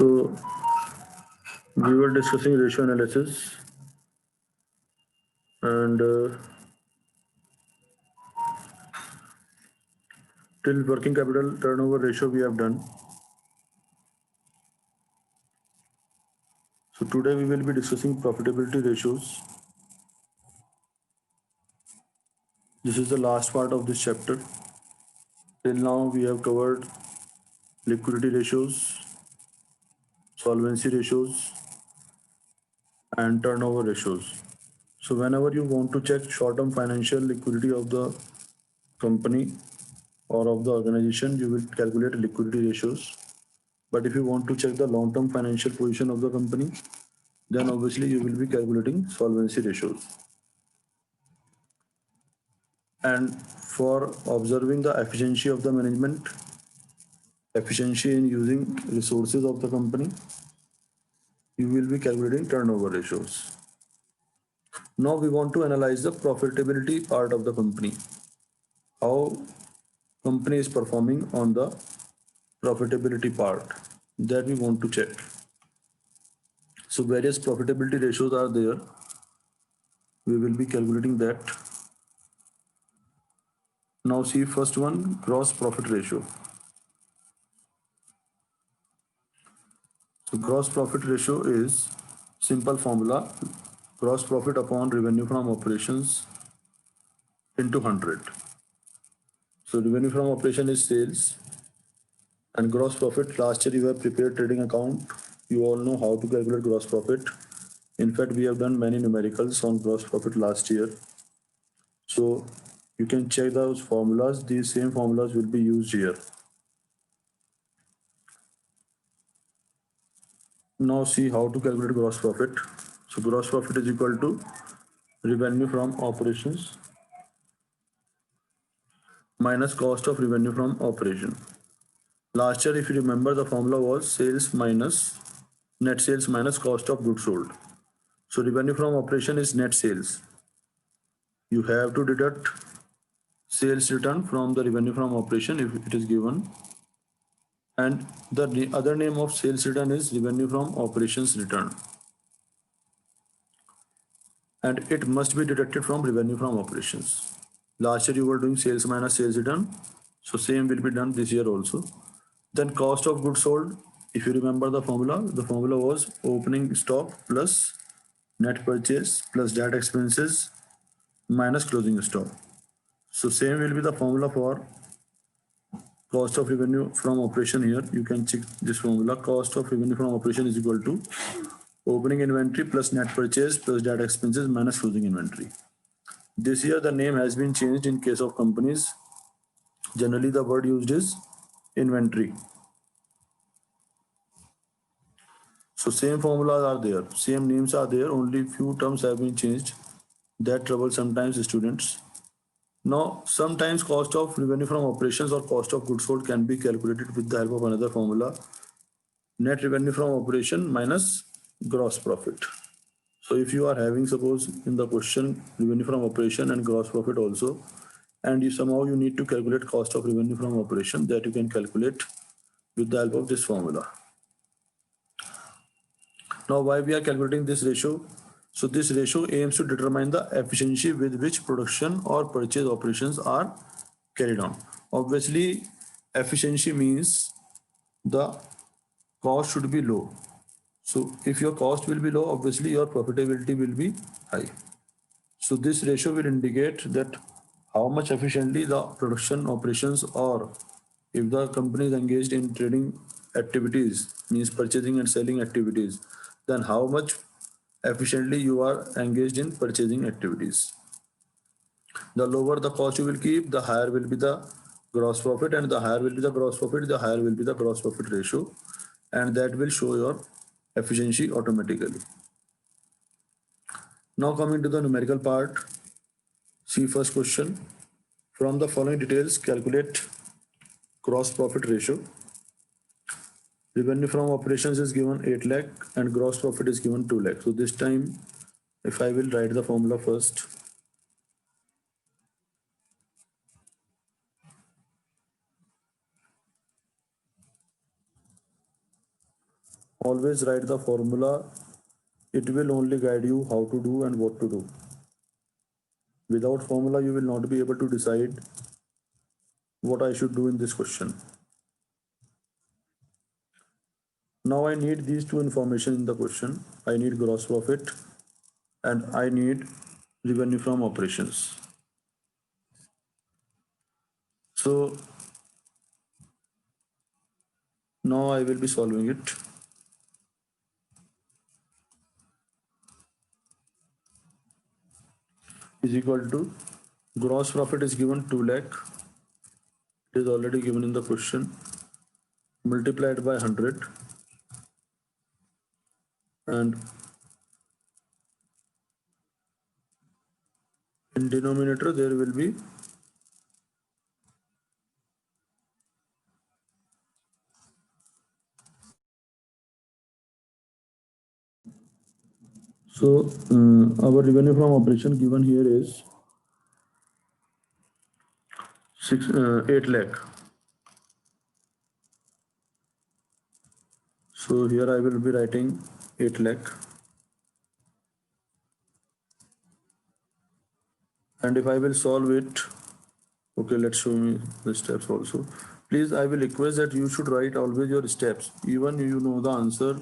So we were discussing ratio analysis and till working capital turnover ratio we have done. So today we will be discussing profitability ratios. This is the last part of this chapter. Till now we have covered liquidity ratios, solvency ratios, and turnover ratios. So whenever you want to check short-term financial liquidity of the company or of the organization, you will calculate liquidity ratios. But if you want to check the long-term financial position of the company, then obviously you will be calculating solvency ratios. And for observing the efficiency of the management, efficiency in using resources of the company, you will be calculating turnover ratios. Now we want to analyze the profitability part of the company. How company is performing on the profitability part that we want to check. So various profitability ratios are there. We will be calculating that. Now see first one, gross profit ratio. So gross profit ratio is simple formula, gross profit upon revenue from operations into 100. So revenue from operation is sales and gross profit. Last year you have prepared trading account. You all know how to calculate gross profit. In fact, we have done many numericals on gross profit last year. So you can check those formulas. These same formulas will be used here. Now see how to calculate gross profit. So gross profit is equal to revenue from operations minus cost of revenue from operation. Last year, if you remember, the formula was sales minus net sales minus cost of goods sold. So revenue from operation is net sales. You have to deduct sales return from the revenue from operation if it is given. And the other name of sales return is revenue from operations return. And it must be deducted from revenue from operations. Last year you were doing sales minus sales return. So same will be done this year also. Then cost of goods sold. If you remember the formula was opening stock plus net purchase plus that expenses minus closing stock. So same will be the formula for cost of revenue from operation here. You can check this formula. Cost of revenue from operation is equal to opening inventory plus net purchase plus that expenses minus closing inventory. This year the name has been changed in case of companies. Generally the word used is inventory. So same formulas are there, same names are there, only few terms have been changed. That troubles sometimes students. Now sometimes cost of revenue from operations or cost of goods sold can be calculated with the help of another formula. Net revenue from operation minus gross profit. So if you are having, suppose in the question, revenue from operation and gross profit also, and you somehow you need to calculate cost of revenue from operation, that you can calculate with the help of this formula. Now why we are calculating this ratio? So this ratio aims to determine the efficiency with which production or purchase operations are carried on. Obviously, efficiency means the cost should be low. So if your cost will be low, obviously your profitability will be high. So this ratio will indicate that how much efficiently the production operations, or if the company is engaged in trading activities, means purchasing and selling activities, then how much efficiently you are engaged in purchasing activities. The lower the cost you will keep, the higher will be the gross profit, and the higher will be the gross profit, the higher will be the gross profit ratio, and that will show your efficiency automatically. Now coming to the numerical part, see first question. From the following details, calculate gross profit ratio. Revenue from operations is given 8 lakh and gross profit is given 2 lakh. So this time, if I will write the formula first. always write the formula. It will only guide you how to do and what to do. Without formula, you will not be able to decide what I should do in this question. Now I need these two information in the question. I need gross profit and I need revenue from operations. So now I will be solving it. Is equal to gross profit is given 2 lakh. It is already given in the question. Multiplied by 100 and in denominator there will be so our revenue from operation given here is 8 lakh. So here I will be writing 8 lakh. And if I will solve it, okay, let's show me the steps also. Please, I will request that you should write always your steps. Even you know the answer,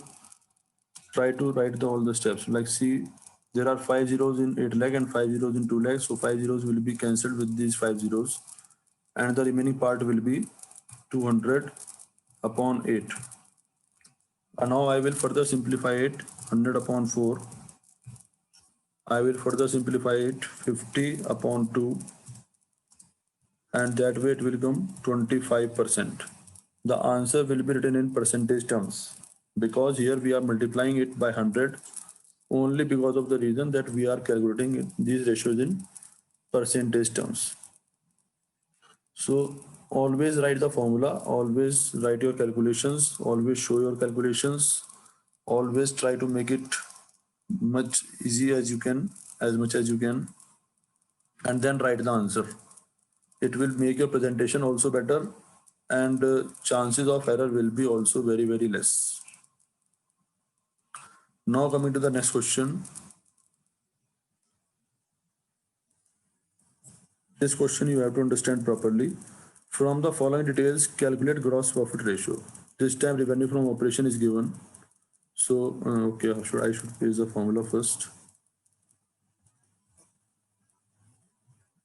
try to write all the steps. Like see, there are 5 zeros in 8 lakh and 5 zeros in 2 lakh. So 5 zeros will be cancelled with these 5 zeros. And the remaining part will be 200 upon 8. And now I will further simplify it 100 upon 4. I will further simplify it 50 upon 2. And that way it will become 25%. The answer will be written in percentage terms because here we are multiplying it by 100 only because of the reason that we are calculating these ratios in percentage terms. So always write the formula, always write your calculations, always show your calculations, always try to make it much easy as you can, as much as you can, and then write the answer. It will make your presentation also better and chances of error will be also very, very less. Now coming to the next question. This question you have to understand properly. From the following details, calculate gross profit ratio. This time revenue from operation is given. So, okay, I should paste the formula first.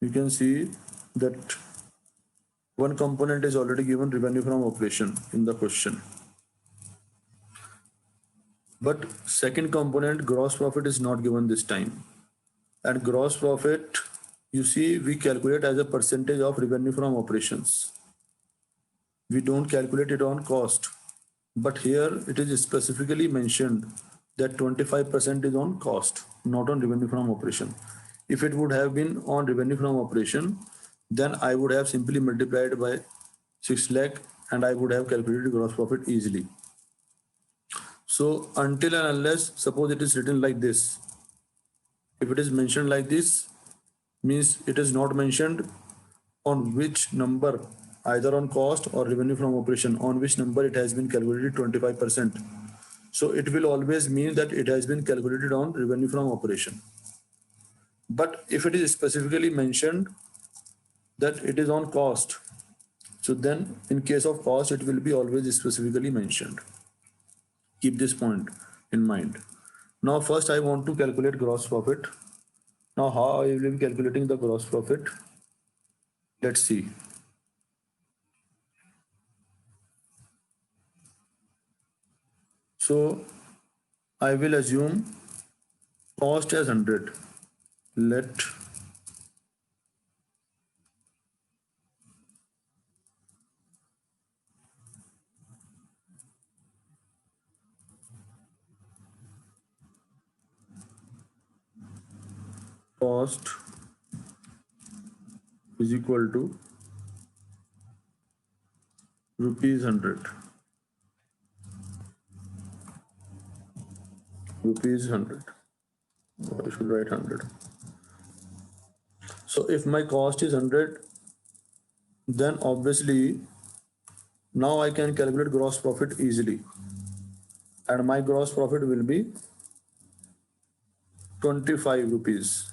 You can see that one component is already given revenue from operation in the question. But second component gross profit is not given this time. And gross profit, you see, we calculate as a percentage of revenue from operations. We don't calculate it on cost. But here it is specifically mentioned that 25% is on cost, not on revenue from operation. If it would have been on revenue from operation, then I would have simply multiplied by 6 lakh and I would have calculated gross profit easily. So until and unless, suppose it is written like this. If it is mentioned like this, means it is not mentioned on which number, either on cost or revenue from operation, on which number it has been calculated 25%. So it will always mean that it has been calculated on revenue from operation. But if it is specifically mentioned that it is on cost, so then in case of cost, it will be always specifically mentioned. Keep this point in mind. Now first I want to calculate gross profit. Now how I will be calculating the gross profit? Let's see. So I will assume cost as 100. Let cost is equal to rupees 100. Rupees 100. I should write 100. So if my cost is 100, then obviously now I can calculate gross profit easily. and my gross profit will be 25 rupees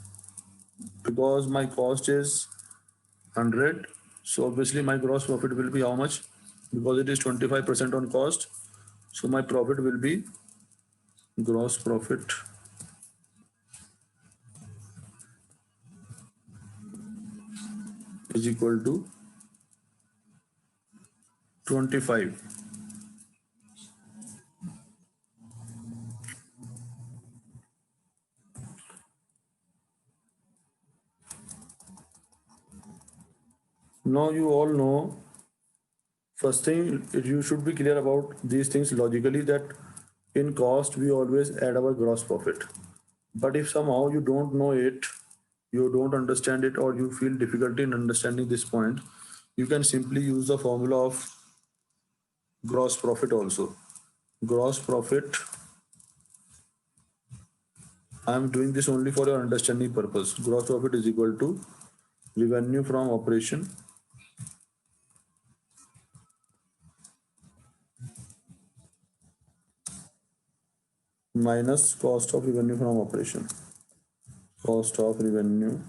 because my cost is 100. So obviously my gross profit will be how much? Because it is 25% on cost. So my profit will be gross profit is equal to 25. Now you all know, first thing you should be clear about these things logically, that in cost we always add our gross profit. But if somehow you don't know it, you don't understand it, or you feel difficulty in understanding this point, you can simply use the formula of gross profit also. Gross profit, I am doing this only for your understanding purpose. Gross profit is equal to revenue from operation minus cost of revenue from operation. Cost of revenue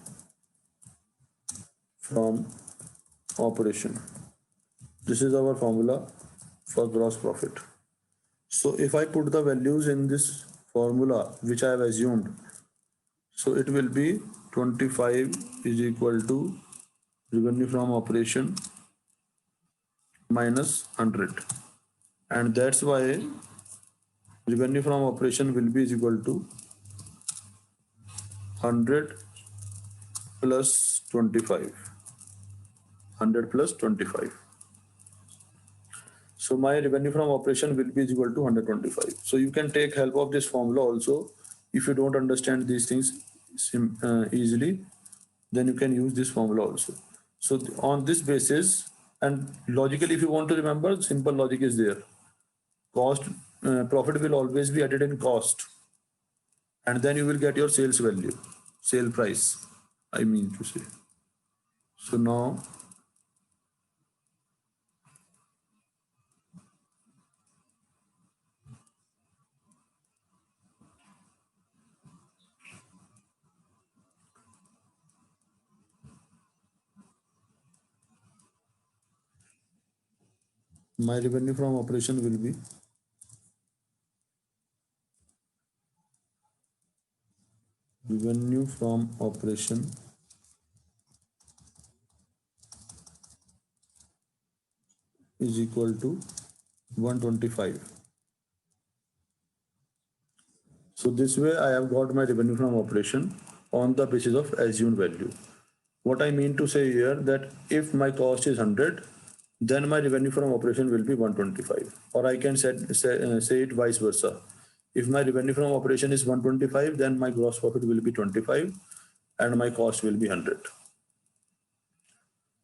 from operation. This is our formula for gross profit. So if I put the values in this formula, which I have assumed, so it will be 25 is equal to revenue from operation minus 100. And that's why revenue from operation will be is equal to 100 plus 25. 100 plus 25. So my revenue from operation will be equal to 125. So you can take help of this formula also. If you don't understand these things easily, then you can use this formula also. So on this basis, and logically, if you want to remember, simple logic is there. Cost, profit will always be added in cost, and then you will get your sales value, sale price, I mean to say. So now my revenue from operation will be revenue from operation is equal to 125. So this way I have got my revenue from operation on the basis of assumed value. What I mean to say here, that if my cost is 100, then my revenue from operation will be 125. Or I can say it vice versa. If my revenue from operation is 125, then my gross profit will be 25 and my cost will be 100.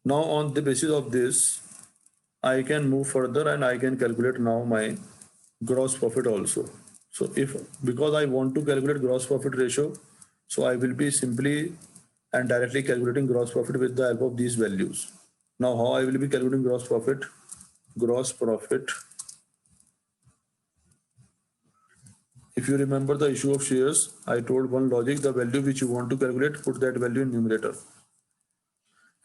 Now on the basis of this, I can move further and I can calculate now my gross profit also. So if, because I want to calculate gross profit ratio, so I will be simply and directly calculating gross profit with the help of these values. Now how I will be calculating gross profit? Gross profit, if you remember the issue of shares, I told one logic, the value which you want to calculate, put that value in numerator.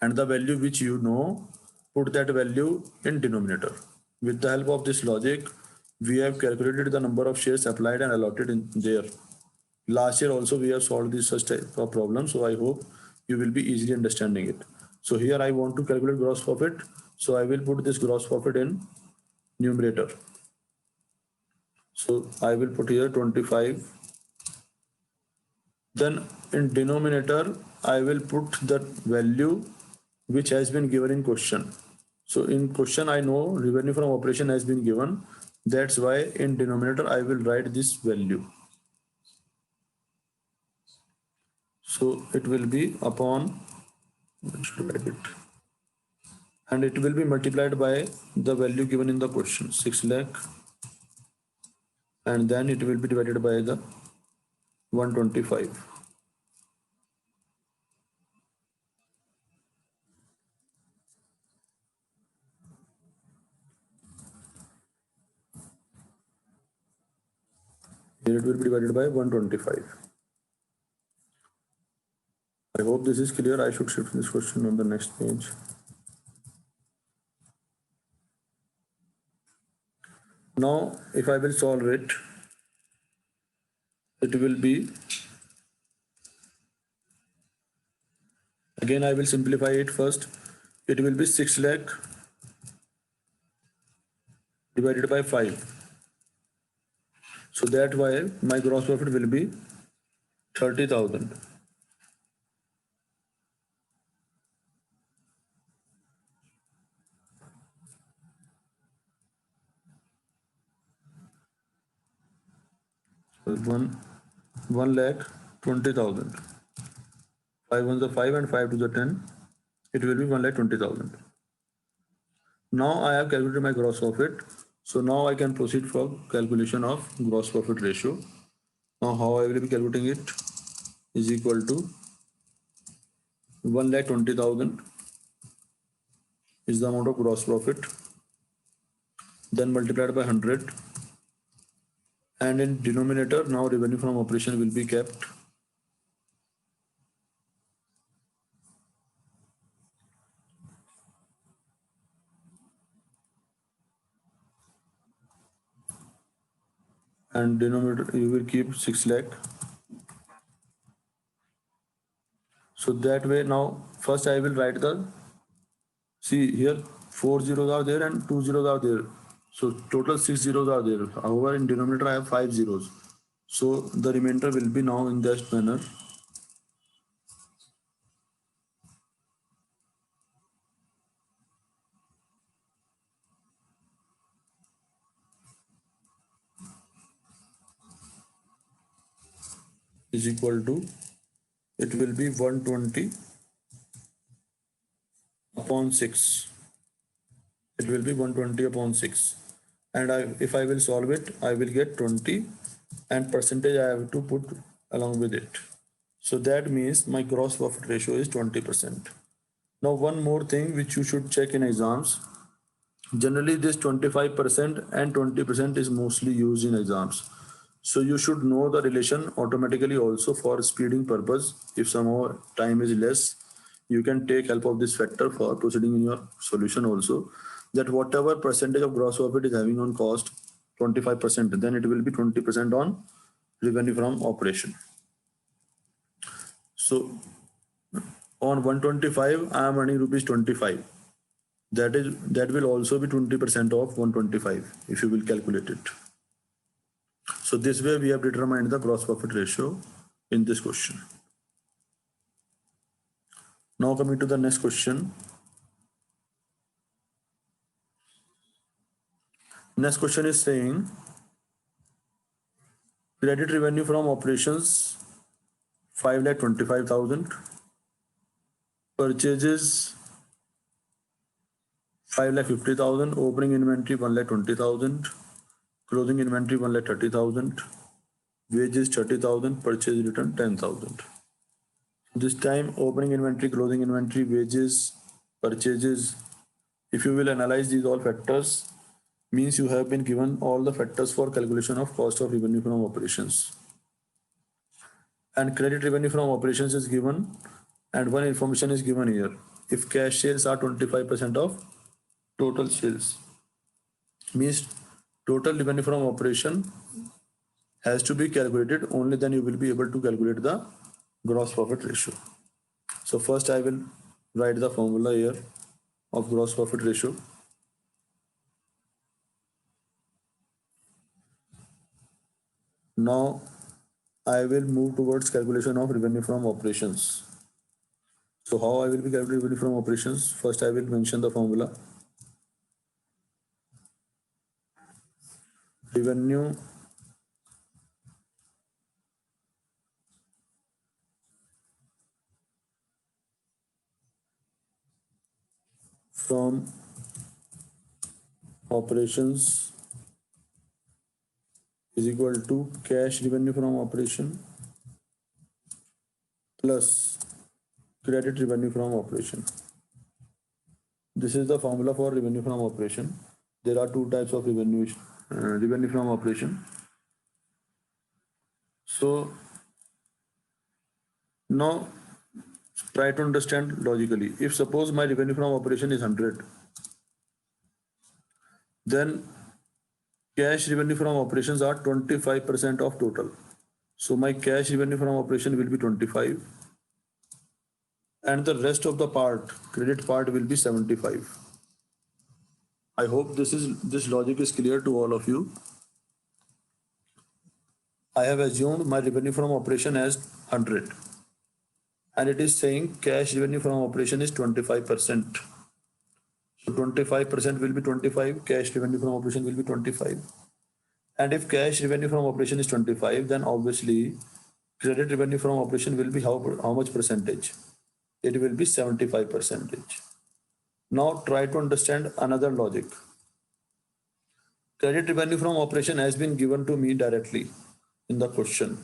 And the value which you know, put that value in denominator. With the help of this logic, we have calculated the number of shares applied and allotted in there. Last year also we have solved this such type of problem, so I hope you will be easily understanding it. So here I want to calculate gross profit, so I will put this gross profit in numerator. So I will put here 25. Then in denominator, I will put the value which has been given in question. So in question, I know revenue from operation has been given. That's why in denominator, I will write this value. So it will be upon, let's write it. And it will be multiplied by the value given in the question, 6 lakh. And then it will be divided by the 125. Here it will be divided by 125. I hope this is clear. I should shift this question on the next page. Now, if I will solve it, it will be, again I will simplify it first. It will be 6 lakh divided by 5. So that way my gross profit will be 30,000. One lakh 20,000. 5 ones are 5 and 5 to the 10. It will be 1,20,000. Now I have calculated my gross profit. So now I can proceed for calculation of gross profit ratio. Now how I will be calculating it is equal to 1,20,000 is the amount of gross profit, then multiplied by 100, and in denominator now revenue from operation will be kept. And denominator you will keep 6 lakh. So that way now first I will write the, see here 4 zeros are there and 2 zeros are there. So total 6 zeros are there. However, in denominator I have 5 zeros. So the remainder will be now in that manner. Is equal to, it will be 120 upon 6. It will be 120 upon 6. And if I will solve it, I will get 20, and percentage I have to put along with it. So that means my gross profit ratio is 20%. Now one more thing which you should check in exams. Generally this 25% and 20% is mostly used in exams. So you should know the relation automatically also for speeding purpose. If somehow time is less, you can take help of this factor for proceeding in your solution also. That whatever percentage of gross profit is having on cost, 25%, then it will be 20% on revenue from operation. So on 125, I am earning rupees 25. That will also be 20% of 125 if you will calculate it. So this way we have determined the gross profit ratio in this question. Now coming to the next question. Next question is saying credit revenue from operations 5,25,000, purchases 5,50,000, opening inventory 1,20,000, closing inventory 1,30,000, wages 30,000, purchase return 10,000. This time opening inventory, closing inventory, wages, purchases, if you will analyze these all factors, means you have been given all the factors for calculation of cost of revenue from operations. And credit revenue from operations is given, and one information is given here. If cash sales are 25% of total sales, means total revenue from operation has to be calculated, only then you will be able to calculate the gross profit ratio. So first I will write the formula here of gross profit ratio. Now I will move towards calculation of revenue from operations. So how I will be calculating revenue from operations? First I will mention the formula. Revenue from operations is equal to cash revenue from operation plus credit revenue from operation. This is the formula for revenue from operation. There are two types of revenue from operation. So now try to understand logically. If suppose my revenue from operation is 100, then cash revenue from operations are 25% of total. So my cash revenue from operation will be 25 and the rest of the part, credit part will be 75. I hope this logic is clear to all of you. I have assumed my revenue from operation as 100 and it is saying cash revenue from operation is 25%. So 25% will be 25, cash revenue from operation will be 25. And if cash revenue from operation is 25, then obviously credit revenue from operation will be how much percentage? It will be 75%. Now try to understand another logic. Credit revenue from operation has been given to me directly in the question.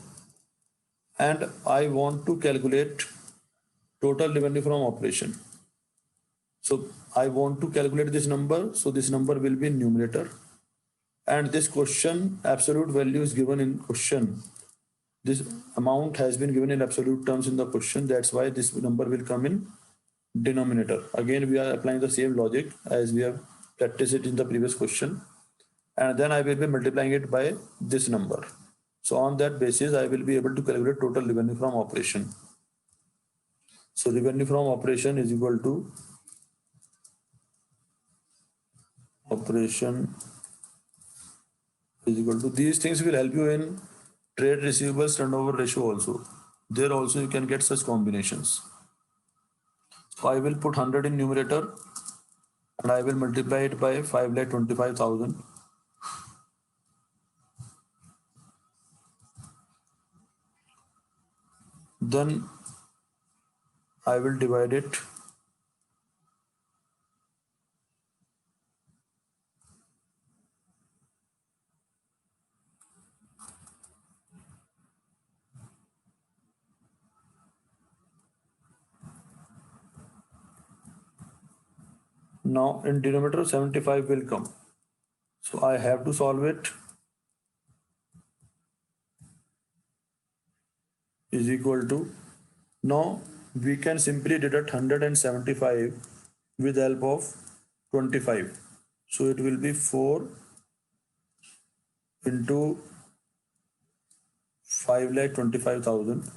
And I want to calculate total revenue from operation. So I want to calculate this number. So this number will be in numerator. And this question, absolute value is given in question. This amount has been given in absolute terms in the question. That's why this number will come in denominator. Again, we are applying the same logic as we have practiced it in the previous question. And then I will be multiplying it by this number. So on that basis, I will be able to calculate total revenue from operation. So revenue from operation is equal to operation is equal to, these things will help you in trade receivables turnover ratio also. There also you can get such combinations. So I will put 100 in numerator and I will multiply it by 5,25,000. Then I will divide it. Now in denominator 75 will come. So I have to solve it. Is equal to, now we can simply deduct 175 with help of 25. So it will be 4 into 5,25,000.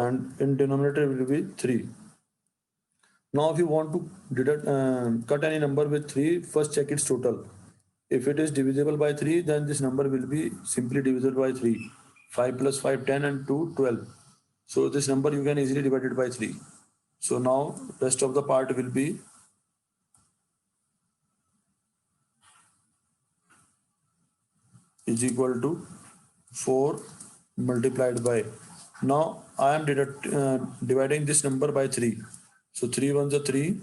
And in denominator it will be 3. Now if you want to deduct, cut any number with 3, first check its total. If it is divisible by 3, then this number will be simply divisible by 3. 5 plus 5, 10 and 2, 12. So this number you can easily divide it by 3. So now rest of the part will be is equal to 4 multiplied by, now I am dividing this number by 3. So 3 ones are 3.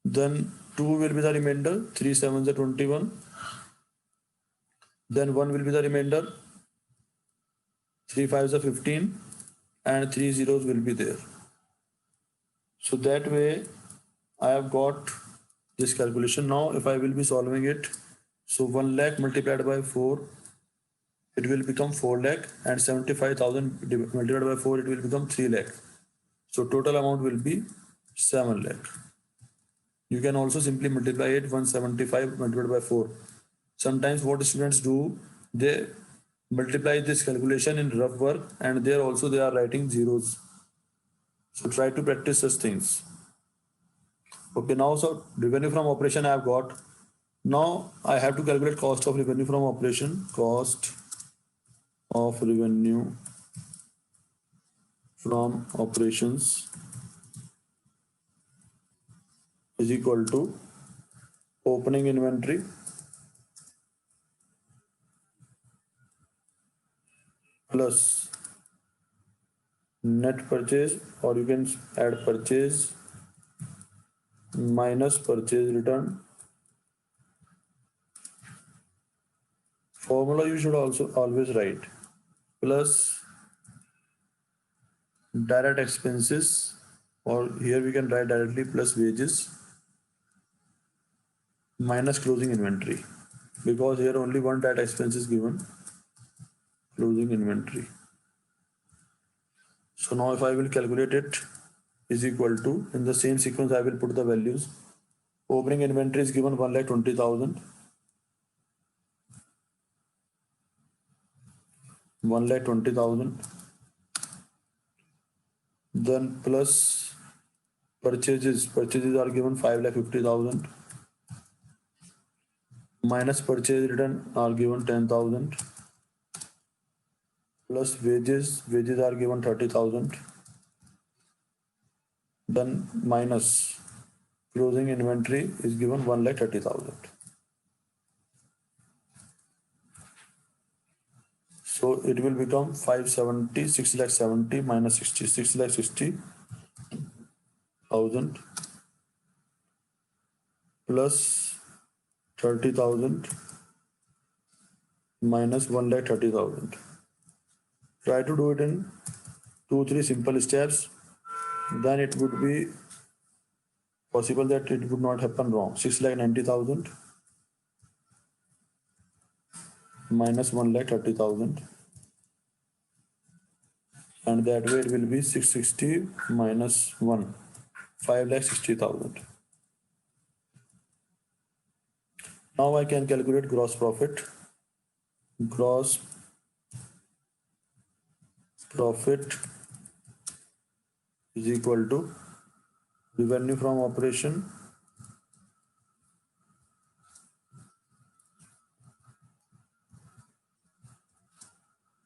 Then 2 will be the remainder. 3 sevens are 21. Then 1 will be the remainder. 3 fives are 15. And 3 zeros will be there. So that way I have got this calculation. Now if I will be solving it, so 1 lakh multiplied by 4, it will become 4 lakh, and 75,000 multiplied by 4, it will become 3 lakh. So total amount will be 7 lakh. You can also simply multiply it 175 multiplied by 4. Sometimes what students do, they multiply this calculation in rough work and there also they are writing zeros. So try to practice such things. Okay, now so revenue from operation I have got. Now I have to calculate cost of revenue from operation. Cost of revenue from operations is equal to opening inventory plus net purchase, or you can add purchase minus purchase return formula you should also always write plus direct expenses, or here we can write directly plus wages minus closing inventory, because here only one direct expense is given, closing inventory. So now if I will calculate it, is equal to, in the same sequence I will put the values. Opening inventory is given 1,20,000, 1,20,000, then plus purchases are given 5,50,000, minus purchase return are given 10,000, plus wages are given 30,000, then minus closing inventory is given 1,30,000. So it will become 570, 6,70,000 minus 60, 6,60,000 plus 30,000 minus 1,30,000. Try to do it in 2-3 simple steps, then it would be possible that it would not happen wrong. 6,90,000 minus 1,30,000, and that way it will be 660 minus 1, 5,60,000. Now I can calculate gross profit. Gross profit is equal to revenue from operation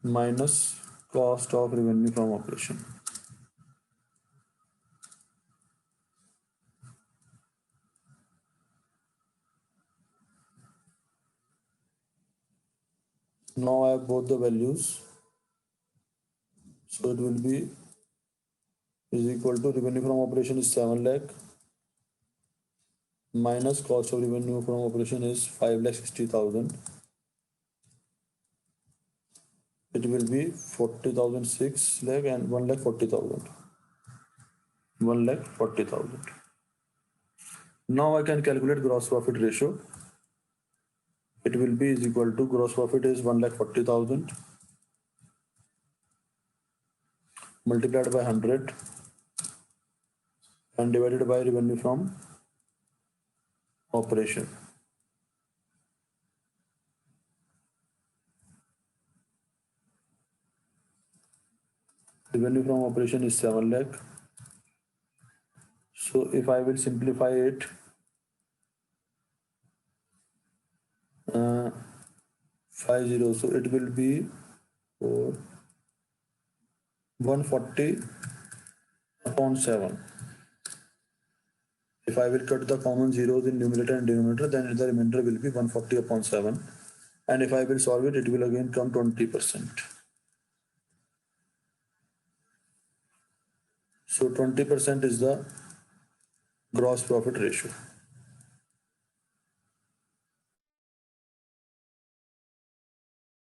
minus cost of revenue from operation. Now I have both the values. So it will be is equal to revenue from operation is 7 lakh minus cost of revenue from operation is 5,60,000. It will be 40,000, 6 lakh and 1,40,000. 1,40,000. Now I can calculate gross profit ratio. It will be is equal to gross profit is 1,40,000 multiplied by 100 and divided by revenue from operation. Revenue from operation is 7 lakh. So if I will simplify it, 50, so it will be 140 upon 7. If I will cut the common zeros in numerator and denominator, then the remainder will be 140 upon 7. And if I will solve it, it will again come 20%. So 20% is the gross profit ratio.